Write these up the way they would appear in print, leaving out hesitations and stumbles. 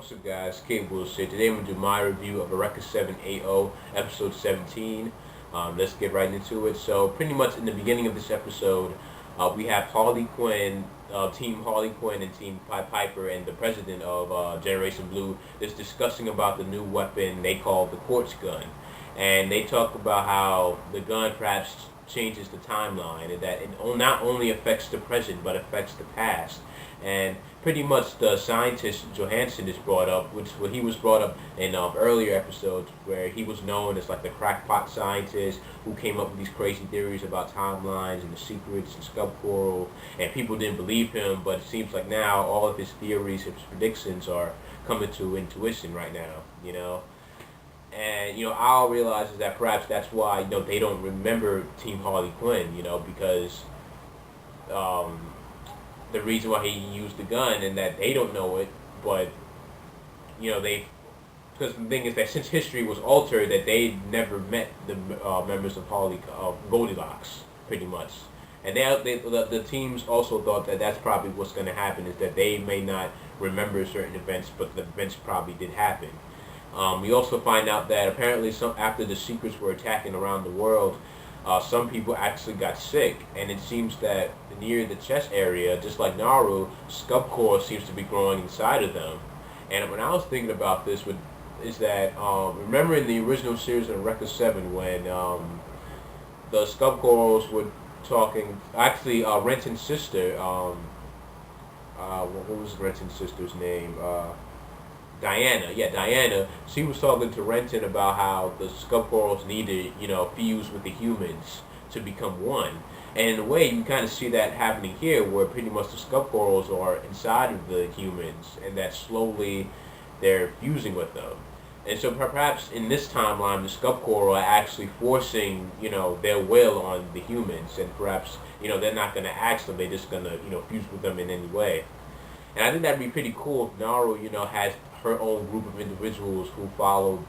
What's up, guys? Kate Wills here. Today I'm going to do my review of Eureka 780, episode 17. Let's get right into it. So, pretty much in the beginning of this episode, we have Harley Quinn, Team Harley Quinn and Team Piper, and the president of Generation Blue is discussing about the new weapon they call the quartz gun. And they talk about how the gun perhaps changes the timeline and that it not only affects the present but affects the past. And pretty much the scientist Johansson is brought up, he was brought up in earlier episodes where he was known as like the crackpot scientist who came up with these crazy theories about timelines and the secrets and Scub coral, and people didn't believe him, but it seems like now all of his theories, his predictions are coming to intuition right now. And Al realizes that perhaps that's why they don't remember Team Harley Quinn, because the reason why he used the gun and that they don't know it, but because the thing is that since history was altered, that they never met the members of Goldilocks, pretty much. And the teams also thought that that's probably what's going to happen, is that they may not remember certain events, but the events probably did happen. We also find out that apparently after the secrets were attacking around the world, some people actually got sick, and it seems that near the chest area, just like Naru, Scub core seems to be growing inside of them. And when I was thinking about this, is that remember in the original series of Eureka 7 when the Scub corals were talking, actually Renton's sister, what was Renton's sister's name? Diana. She was talking to Renton about how the Scub corals need to, fuse with the humans to become one. And in a way, you kind of see that happening here, where pretty much the Scub corals are inside of the humans, and that slowly they're fusing with them. And so perhaps in this timeline, the Scub coral are actually forcing, their will on the humans, and perhaps, they're not going to ask them; they're just going to, fuse with them in any way. And I think that'd be pretty cool if Naru, has her own group of individuals who follow,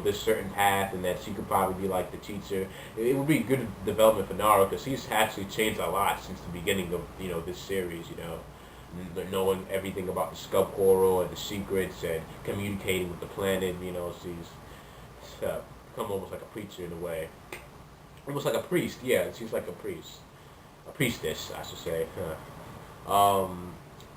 this certain path, and that she could probably be like the teacher. It would be a good development for Naru, because she's actually changed a lot since the beginning of, this series, knowing everything about the Scub coral and the secrets and communicating with the planet. She's become almost like a preacher in a way. Almost like a priest, yeah, she's like a priest. A priestess, I should say.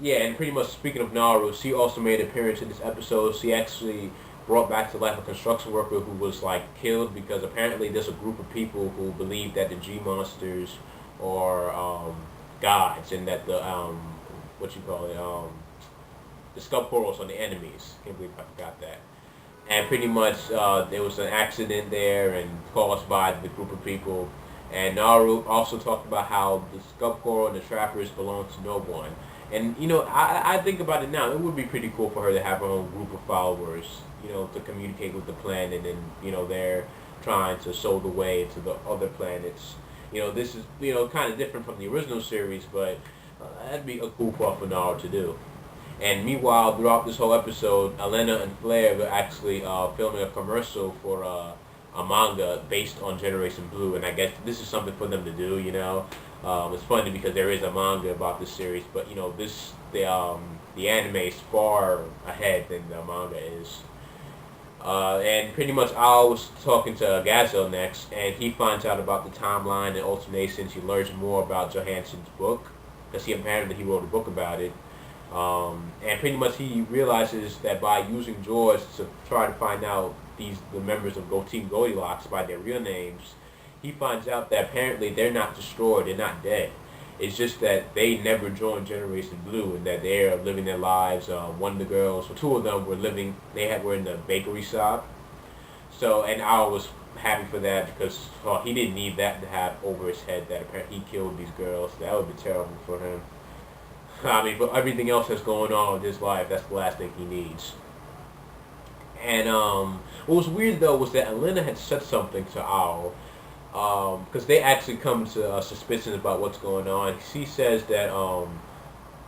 Yeah, and pretty much speaking of Naru, she also made an appearance in this episode. She actually brought back to life a construction worker who was killed because apparently there's a group of people who believe that the G monsters are gods, and that the the Scub corals are the enemies. Can't believe I forgot that. And pretty much there was an accident there and caused by the group of people. And Naru also talked about how the Scub coral and the trappers belong to no one. And, I think about it now, it would be pretty cool for her to have her own group of followers, to communicate with the planet, and, they're trying to show the way to the other planets. This is, kind of different from the original series, but that'd be a cool part for Naru to do. And meanwhile, throughout this whole episode, Elena and Flair were actually filming a commercial for a manga based on Generation Blue, and I guess this is something for them to do, It's funny because there is a manga about this series, but the anime is far ahead than the manga is. And pretty much I was talking to Gazelle next, and he finds out about the timeline and alternations. He learns more about Johansson's book, because apparently he wrote a book about it. And pretty much he realizes that by using George to try to find out the members of Team Goldilocks by their real names, he finds out that apparently they're not destroyed, they're not dead. It's just that they never joined Generation Blue, and that they're living their lives. One of the girls, or two of them, were were in the bakery shop. So, and I was happy for that, because he didn't need that to have over his head that apparently he killed these girls. That would be terrible for him. I mean, for everything else that's going on in his life, that's the last thing he needs. And what was weird though was that Elena had said something to Owl, because they actually come to suspicions about what's going on. She says that Owl,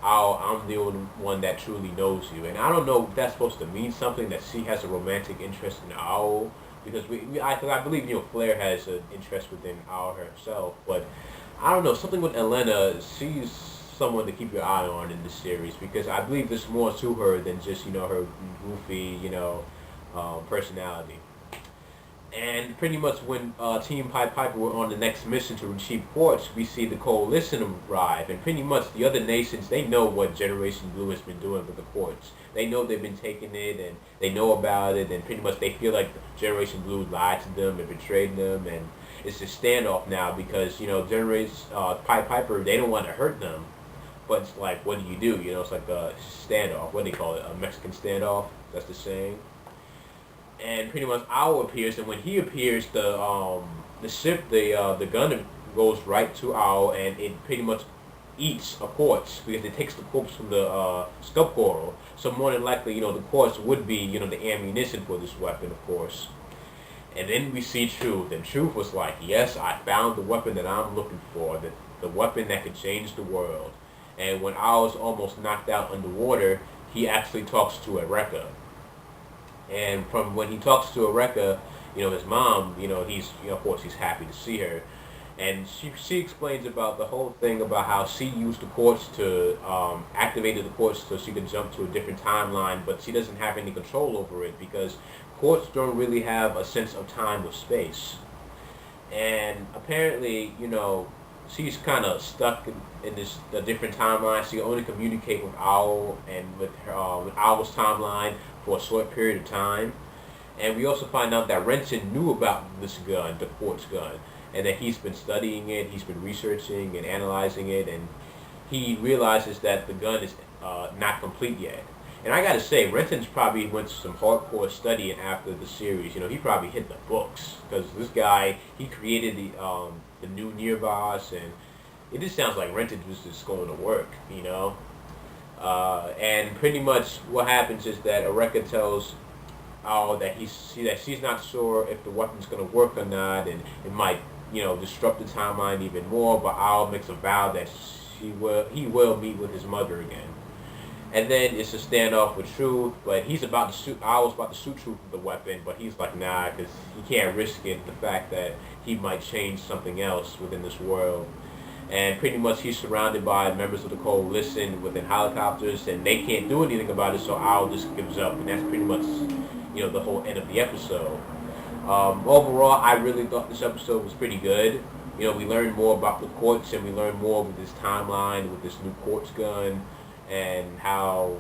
I'm the only one that truly knows you, and I don't know if that's supposed to mean something, that she has a romantic interest in Owl, because I believe Flair has an interest within Owl herself, but I don't know, something with Elena. someone to keep your eye on in this series, because I believe there's more to her than just her goofy personality. And pretty much when Team Pied Piper were on the next mission to retrieve quartz, we see the coalition arrive, and pretty much the other nations, they know what Generation Blue has been doing with the quartz. They know they've been taking it, and they know about it, and pretty much they feel like Generation Blue lied to them and betrayed them, and it's a standoff now because Generation Pied Piper, they don't want to hurt them, but it's like, what do? It's like a standoff. What do they call it? A Mexican standoff. That's the saying. And pretty much Owl appears, and when he appears, the gun goes right to Owl, and it pretty much eats a quartz because it takes the quartz from the Scub coral. So more than likely, the quartz would be the ammunition for this weapon, of course. And then we see Truth, and Truth was like, yes, I found the weapon that I'm looking for, the weapon that could change the world. And when Owl's almost knocked out underwater, he actually talks to Eureka. And from when he talks to Eureka, his mom, he's, of course, he's happy to see her. And she explains about the whole thing about how she used the quartz to, activated the quartz so she could jump to a different timeline, but she doesn't have any control over it because quartz don't really have a sense of time or space. And apparently, she's kind of stuck in a different timeline. She can only communicate with Owl and with Owl's timeline for a short period of time. And we also find out that Renton knew about this gun, the quartz gun, and that he's been studying it, he's been researching and analyzing it, and he realizes that the gun is not complete yet. And I gotta say, Renton's probably went to some hardcore studying after the series. He probably hit the books, because this guy, he created the new Near Boss, and it just sounds like Renton was just going to work, and pretty much what happens is that Eureka tells Owl that she's not sure if the weapon's going to work or not, and it might disrupt the timeline even more. But Owl makes a vow that he will meet with his mother again. And then it's a standoff with Truth, but Owl's about to shoot Truth with the weapon, but he's like, nah, because he can't risk it, the fact that he might change something else within this world. And pretty much he's surrounded by members of the coalition within helicopters, and they can't do anything about it, so Owl just gives up, and that's pretty much, the whole end of the episode. Overall, I really thought this episode was pretty good. We learned more about the quartz, and we learned more with this timeline, with this new quartz gun, and how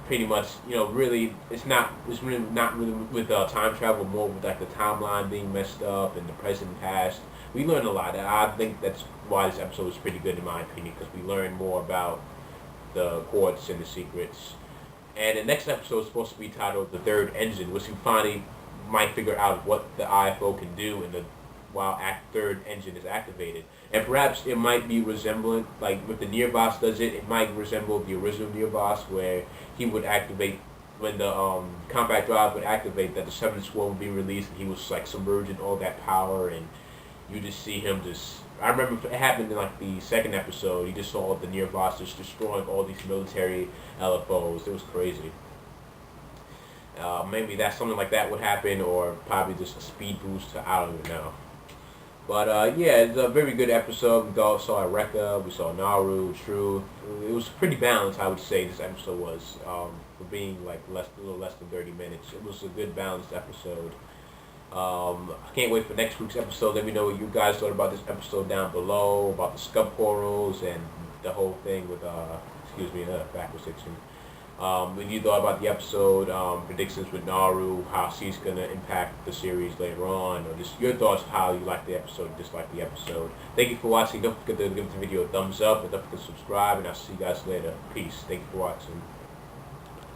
pretty much, really, it's really not really with time travel, more with like the timeline being messed up and the present and past. We learned a lot, and I think that's why this episode was pretty good in my opinion, because we learned more about the quartz and the secrets. And the next episode is supposed to be titled The Third Engine, which we finally might figure out what the IFO can do while third engine is activated. And perhaps it might be resemblant, like with the Near Boss does it might resemble the original Near Boss, where he would activate, when the combat drive would activate, that the 7th Squad would be released, and he was like submerging all that power, and you just see him I remember it happened in like the second episode. You just saw the Near Boss just destroying all these military LFOs. It was crazy. Maybe something like that would happen, or probably just a speed boost. I don't even know. But yeah, it's a very good episode. We all saw Eureka, we saw Naru, Truth. It was pretty balanced, I would say. This episode was, for being like a little less than 30 minutes. It was a good balanced episode. I can't wait for next week's episode. Let me know what you guys thought about this episode down below, about the Scub corals and the whole thing with, backwards diction. When you thought about the episode, predictions with Naru, how she's going to impact the series later on, or just your thoughts, how you like the episode, dislike the episode. Thank you for watching. Don't forget to give the video a thumbs up, and don't forget to subscribe, and I'll see you guys later. Peace. Thank you for watching.